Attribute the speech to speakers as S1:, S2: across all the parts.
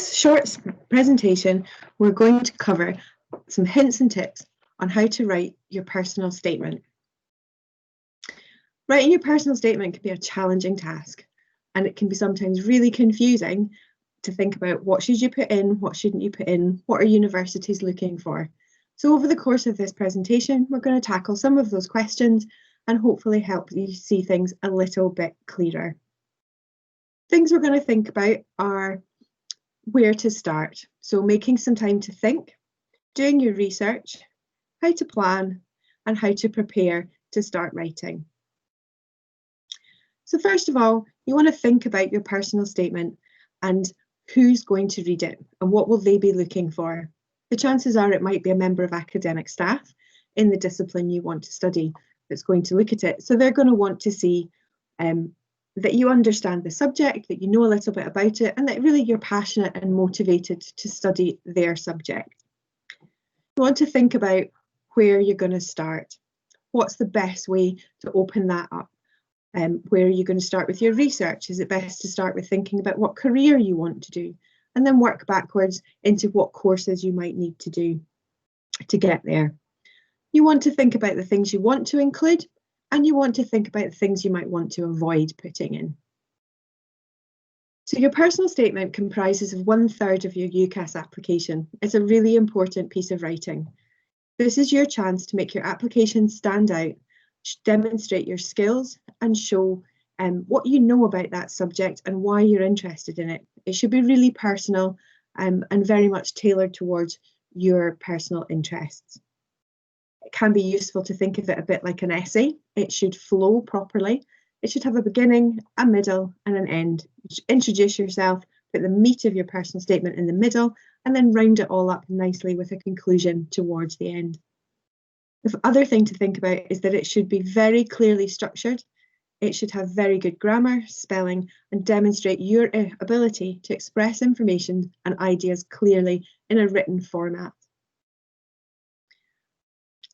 S1: this short presentation, we're going to cover some hints and tips on how to write your personal statement. Writing your personal statement can be a challenging task, and it can be sometimes really confusing to think about what should you put in, what shouldn't you put in, what are universities looking for. So over the course of this presentation, we're going to tackle some of those questions and hopefully help you see things a little bit clearer. Things we're going to think about are where to start. So making some time to think, doing your research, how to plan, and how to prepare to start writing. So first of all, you want to think about your personal statement and who's going to read it and what will they be looking for. The chances are it might be a member of academic staff in the discipline you want to study that's going to look at it. So they're going to want to see that you understand the subject, that you know a little bit about it, and that really you're passionate and motivated to study their subject. You want to think about where you're going to start. What's the best way to open that up? Where are you going to start with your research? Is it best to start with thinking about what career you want to do and then work backwards into what courses you might need to do to get there? You want to think about the things you want to include, and you want to think about the things you might want to avoid putting in. So your personal statement comprises of 1/3 of your UCAS application. It's a really important piece of writing. This is your chance to make your application stand out, demonstrate your skills, and show what you know about that subject and why you're interested in it. It should be really personal and very much tailored towards your personal interests. It can be useful to think of it a bit like an essay. It should flow properly. It should have a beginning, a middle, and an end. You should introduce yourself, put the meat of your personal statement in the middle, and then round it all up nicely with a conclusion towards the end. The other thing to think about is that it should be very clearly structured. It should have very good grammar, spelling, and demonstrate your ability to express information and ideas clearly in a written format.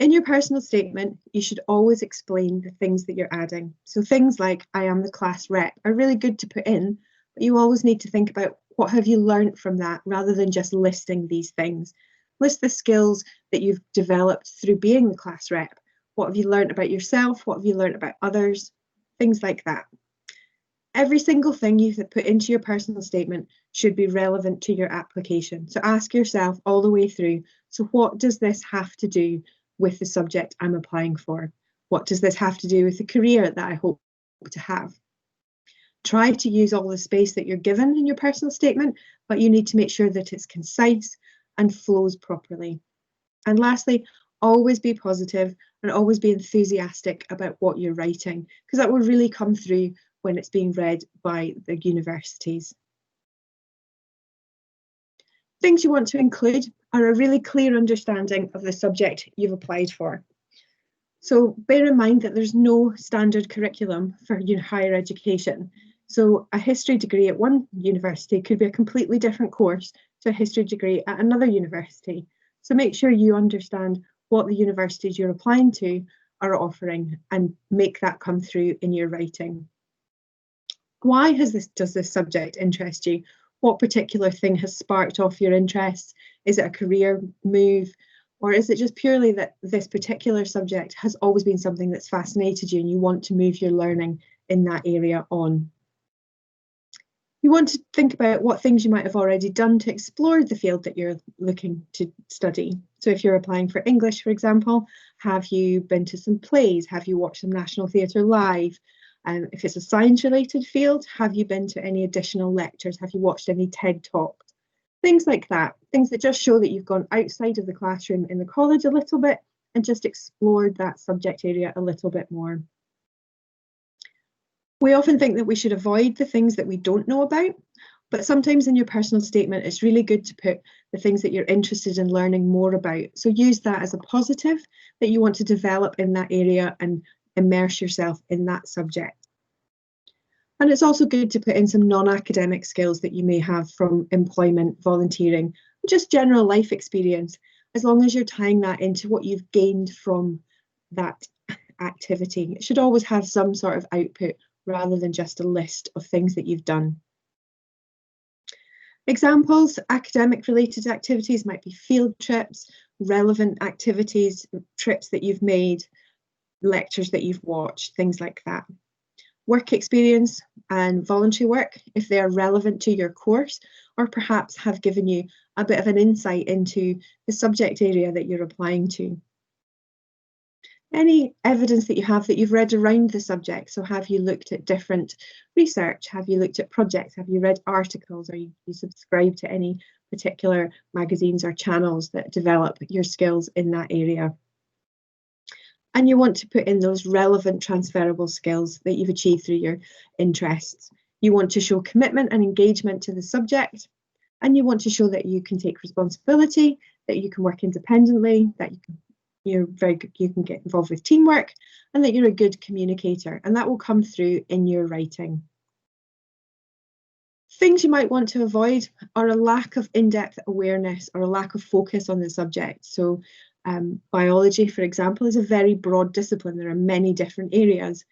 S1: In your personal statement, you should always explain the things that you're adding. So things like I am the class rep are really good to put in, but you always need to think about what have you learned from that rather than just listing these things. List the skills that you've developed through being the class rep. What have you learned about yourself? What have you learned about others? Things like that. Every single thing you put into your personal statement should be relevant to your application. So ask yourself all the way through, so what does this have to do with the subject I'm applying for? What does this have to do with the career that I hope to have? Try to use all the space that you're given in your personal statement, but you need to make sure that it's concise and flows properly. And lastly, always be positive and always be enthusiastic about what you're writing, because that will really come through when it's being read by the universities. Things you want to include are a really clear understanding of the subject you've applied for. So bear in mind that there's no standard curriculum for higher education. So a history degree at one university could be a completely different course to a history degree at another university. So make sure you understand what the universities you're applying to are offering and make that come through in your writing. Why does this subject interest you? What particular thing has sparked off your interest? Is it a career move? Or is it just purely that this particular subject has always been something that's fascinated you and you want to move your learning in that area on? You want to think about what things you might have already done to explore the field that you're looking to study. So if you're applying for English, for example, have you been to some plays? Have you watched some National Theatre live? If it's a science-related field, have you been to any additional lectures? Have you watched any TED Talks? Things like that, things that just show that you've gone outside of the classroom in the college a little bit and just explored that subject area a little bit more. We often think that we should avoid the things that we don't know about, but sometimes in your personal statement, it's really good to put the things that you're interested in learning more about. So use that as a positive that you want to develop in that area and immerse yourself in that subject. And it's also good to put in some non-academic skills that you may have from employment, volunteering, just general life experience, as long as you're tying that into what you've gained from that activity. It should always have some sort of output rather than just a list of things that you've done. Examples, academic related activities might be field trips, relevant activities, trips that you've made, lectures that you've watched, things like that. Work experience and voluntary work, if they are relevant to your course, or perhaps have given you a bit of an insight into the subject area that you're applying to. Any evidence that you have that you've read around the subject. So have you looked at different research? Have you looked at projects? Have you read articles? Or you subscribe to any particular magazines or channels that develop your skills in that area? And you want to put in those relevant transferable skills that you've achieved through your interests. You want to show commitment and engagement to the subject, and you want to show that you can take responsibility, that you can work independently, that you can get involved with teamwork, and that you're a good communicator, and that will come through in your writing. Things you might want to avoid are a lack of in-depth awareness or a lack of focus on the subject. So biology, for example, is a very broad discipline. There are many different areas.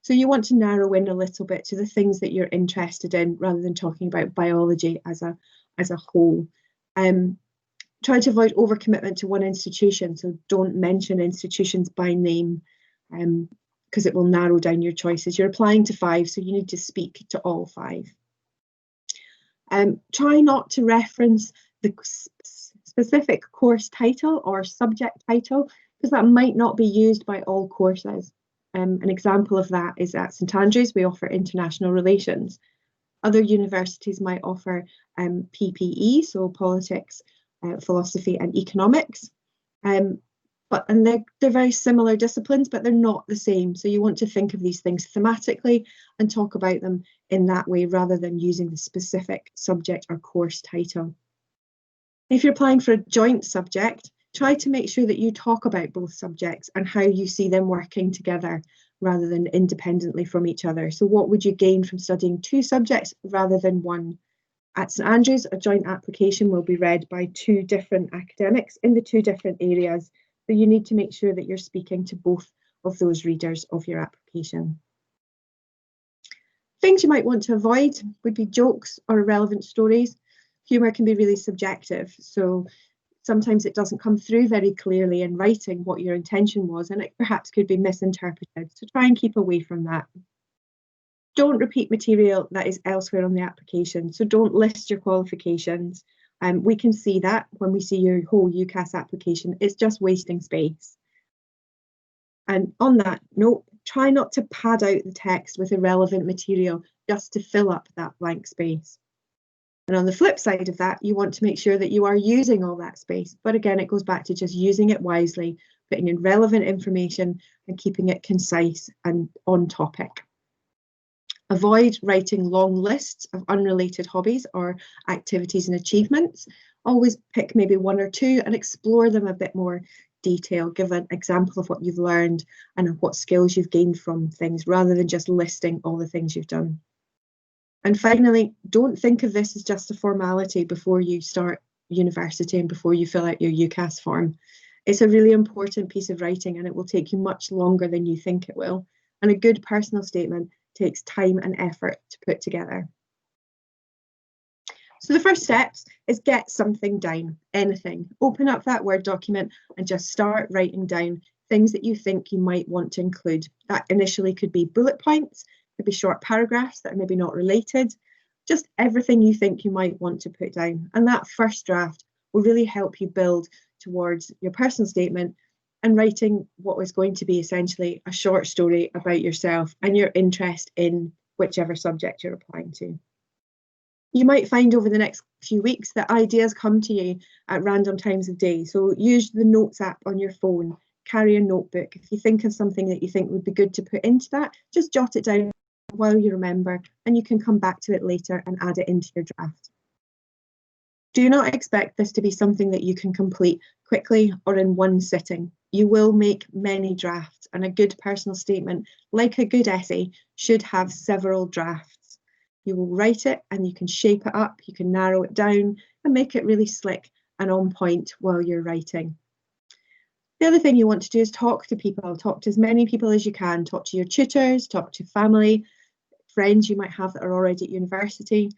S1: So you want to narrow in a little bit to the things that you're interested in rather than talking about biology as a whole. Try to avoid overcommitment to one institution. So don't mention institutions by name because it will narrow down your choices. You're applying to 5, so you need to speak to all 5. Try not to reference the specific course title or subject title because that might not be used by all courses. An example of that is at St Andrews, we offer international relations. Other universities might offer PPE, so politics, philosophy and economics. And they're very similar disciplines, but they're not the same. So you want to think of these things thematically and talk about them in that way rather than using the specific subject or course title. If you're applying for a joint subject, try to make sure that you talk about both subjects and how you see them working together rather than independently from each other. So what would you gain from studying 2 subjects rather than 1? At St Andrews, a joint application will be read by 2 different academics in the 2 different areas. So you need to make sure that you're speaking to both of those readers of your application. Things you might want to avoid would be jokes or irrelevant stories. Humour can be really subjective, so sometimes it doesn't come through very clearly in writing what your intention was, and it perhaps could be misinterpreted. So try and keep away from that. Don't repeat material that is elsewhere on the application. So don't list your qualifications. We can see that when we see your whole UCAS application. It's just wasting space. And on that note, try not to pad out the text with irrelevant material just to fill up that blank space. And on the flip side of that, you want to make sure that you are using all that space. But again, it goes back to just using it wisely, putting in relevant information and keeping it concise and on topic. Avoid writing long lists of unrelated hobbies or activities and achievements. Always pick maybe 1 or 2 and explore them a bit more detail. Give an example of what you've learned and what skills you've gained from things rather than just listing all the things you've done. And finally, don't think of this as just a formality before you start university and before you fill out your UCAS form. It's a really important piece of writing and it will take you much longer than you think it will. And a good personal statement takes time and effort to put together. So the first steps is get something down, anything. Open up that Word document and just start writing down things that you think you might want to include. That initially could be bullet points, could be short paragraphs that are maybe not related, just everything you think you might want to put down. And that first draft will really help you build towards your personal statement and writing what is going to be essentially a short story about yourself and your interest in whichever subject you're applying to. You might find over the next few weeks that ideas come to you at random times of day. So use the Notes app on your phone, carry a notebook. If you think of something that you think would be good to put into that, just jot it down while you remember, and you can come back to it later and add it into your draft. Do not expect this to be something that you can complete quickly or in one sitting. You will make many drafts, and a good personal statement, like a good essay, should have several drafts. You will write it and you can shape it up, you can narrow it down and make it really slick and on point while you're writing. The other thing you want to do is talk to people, talk to as many people as you can, talk to your tutors, talk to family, friends you might have that are already at university.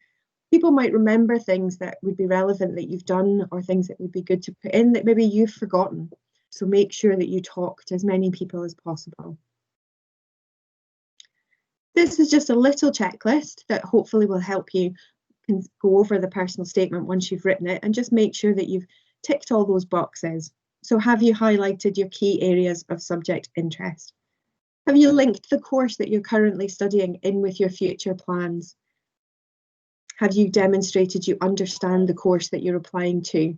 S1: People might remember things that would be relevant that you've done, or things that would be good to put in that maybe you've forgotten. So make sure that you talk to as many people as possible. This is just a little checklist that hopefully will help you go over the personal statement once you've written it, and just make sure that you've ticked all those boxes. So have you highlighted your key areas of subject interest? Have you linked the course that you're currently studying in with your future plans? Have you demonstrated you understand the course that you're applying to?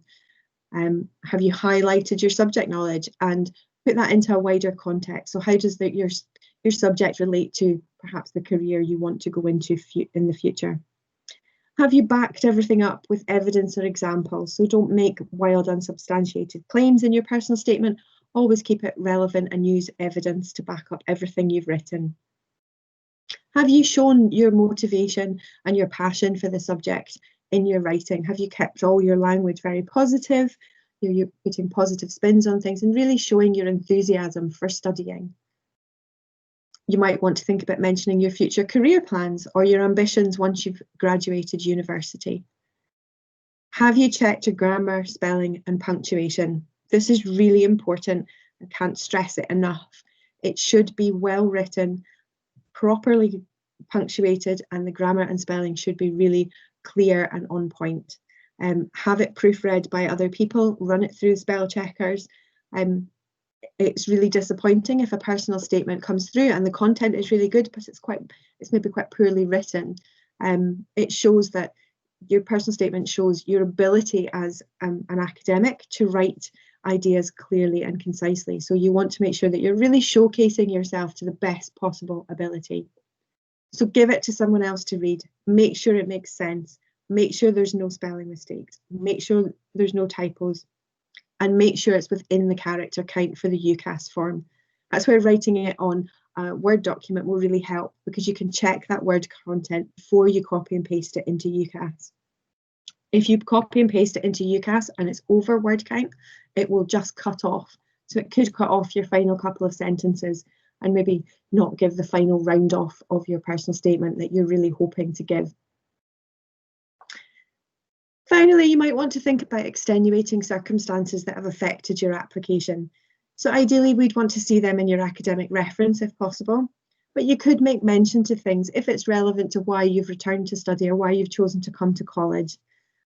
S1: Have you highlighted your subject knowledge and put that into a wider context? So how does your subject relate to perhaps the career you want to go into in the future? Have you backed everything up with evidence or examples? So don't make wild, unsubstantiated claims in your personal statement. Always keep it relevant and use evidence to back up everything you've written. Have you shown your motivation and your passion for the subject in your writing? Have you kept all your language very positive? You're putting positive spins on things and really showing your enthusiasm for studying. You might want to think about mentioning your future career plans or your ambitions once you've graduated university. Have you checked your grammar, spelling, and punctuation? This is really important. I can't stress it enough. It should be well written, properly punctuated, and the grammar and spelling should be really clear and on point. Have it proofread by other people, run it through spell checkers. It's really disappointing if a personal statement comes through and the content is really good, but it's maybe quite poorly written. It shows that your personal statement shows your ability as an academic to write ideas clearly and concisely. So you want to make sure that you're really showcasing yourself to the best possible ability. So give it to someone else to read. Make sure it makes sense. Make sure there's no spelling mistakes. Make sure there's no typos. And make sure it's within the character count for the UCAS form. That's where writing it on a Word document will really help, because you can check that word content before you copy and paste it into UCAS. If you copy and paste it into UCAS and it's over word count, it will just cut off. So it could cut off your final couple of sentences and maybe not give the final round off of your personal statement that you're really hoping to give. Finally, you might want to think about extenuating circumstances that have affected your application. So ideally, we'd want to see them in your academic reference if possible, but you could make mention to things if it's relevant to why you've returned to study or why you've chosen to come to college,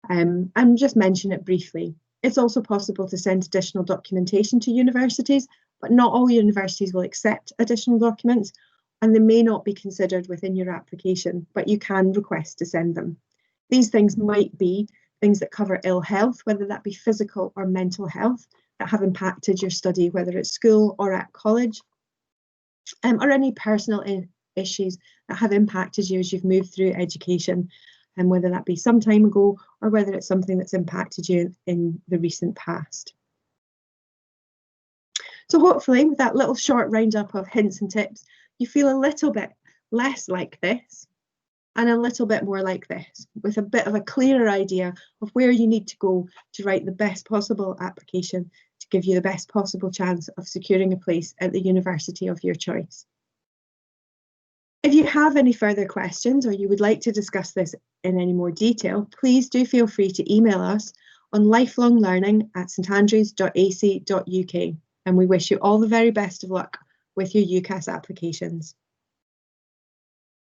S1: and just mention it briefly. It's also possible to send additional documentation to universities, but not all universities will accept additional documents, and they may not be considered within your application, but you can request to send them. These things might be things that cover ill health, whether that be physical or mental health, that have impacted your study, whether at school or at college, or any personal issues that have impacted you as you've moved through education, and whether that be some time ago or whether it's something that's impacted you in the recent past. So hopefully with that little short roundup of hints and tips, you feel a little bit less like this and a little bit more like this, with a bit of a clearer idea of where you need to go to write the best possible application to give you the best possible chance of securing a place at the university of your choice. If you have any further questions or you would like to discuss this in any more detail, please do feel free to email us on lifelonglearning@standrews.ac.uk, and we wish you all the very best of luck with your UCAS applications.